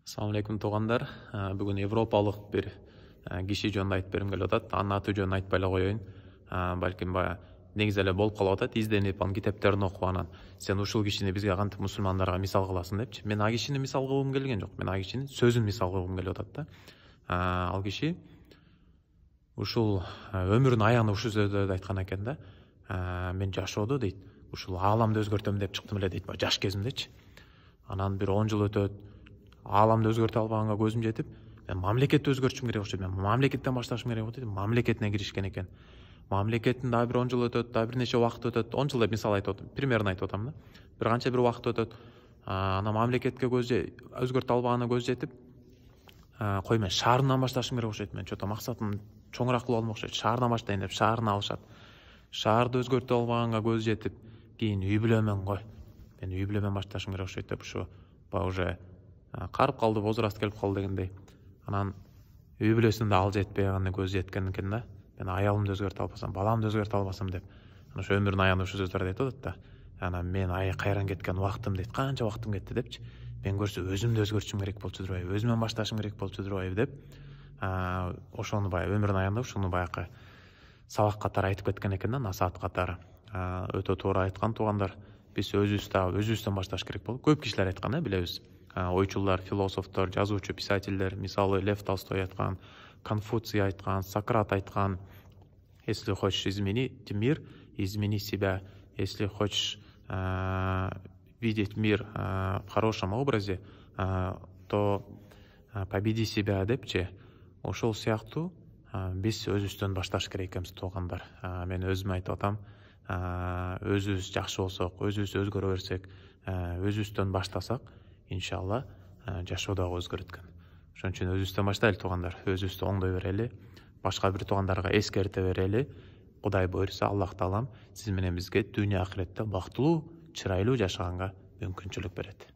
Assalamu алейкум туугандар. Бүгүн европалык бир киши жөнүндө айтып бергим келип атат. Анын аты жөнүн айтпай эле коеюн. Балким баягы негизи эле болуп калып атат. Изденип, анын китептерин окуп анан сен ушул кишини бизге кантип мусулмандарга мисал кыласың депчи. Мен ал кишини мисал кылгым келген жок. Мен ал кишинин сөзүн мисал кылгым келип атат да. Ал киши ушул өмүрүнүн аягында ушул сөздөрдү айткан экен да. Мен жашоодо дейт, ушул ааламды өзгөртөм деп чыктым эле дейт, жаш кезимдечи. Анан бир 10 жыл өтөт. Ааламды өзгөртө албаганга көзүм жетип, мен мамлекетти өзгөртүшүм керек окшойт. Мен мамлекеттен башташым керек болот дейт. Мамлекетине киришкен экен. Мамлекеттин дагы бир 10 жыл өтөт, дагы бир нече убакыт өтөт. 10 жыл деп мисал айтып атам, примерно айтып атам да. Бир канча бир убакыт өтөт. Анан мамлекетке өзгөртө албаганына көз жетип, кой мен шаарымдан башташым керек окшойт. Мен чото максатым чоңураак кылып алгым окшойт. Шаардан баштайын деп шаарын алышат. Шаарды өзгөртө албаганга көз жетип, кийин үй бүлөмөн кой. Мен үй бүлөмөн башташым керек окшойт деп ушу баягы уже карып калды, возраст келип калды дегендей. Анан үй бүлөсүнө да ал жетпей калганда көз жеткен экен да. Мен аялымды өзгөртө албасам, баламды өзгөртө албасам деп. Анан ошо өмүрүнүн аягында ушул сөздөрдү айтып атат да. Анан мен кайран кеткен убактым дейт, канча убактым кетти депчи. Мен көрсө өзүмдү өзгөртүшүм керек болчу турбайбы, өзүмөн башташым керек болчу турбайбы деп. Ошону баягы өмүрүнүн аягында ушуну баягы сабак катары айтып кеткен экен да, насаат катары. Өтө туура айткан туугандар. Биз өзүбүздөн башташ керек болуп. Көп кишилер айткан, билебиз. Ойчулар, философтор, жазуучу, писательдер, мисалы Лев Толстой айткан, Конфуций айткан, Сократ айткан: если хочешь изменить мир, измени себя. Если хочешь видеть мир в хорошем образе, то победи себя депчи. Ошол сыяктуу биз өзүбүздөн башташ керек экенбиз туугандар. Мен өзүм айтып атам, өзүбүз жакшы болсок, өзүбүз өзгөрө берсек, өзүбүздөн баштасак, иншалла жашоо дагы өзгөрөт экен. Ошон үчүн өзүбүздөн баштайлы туугандар, өзүбүздү оңдой берели, башка бир туугандарга эскерте берели. Кудай буйрса, Аллах таалам сиз менен бизге дүйнө ахиретте бактылуу, чырайлуу жашаганга мүмкүнчүлүк берет.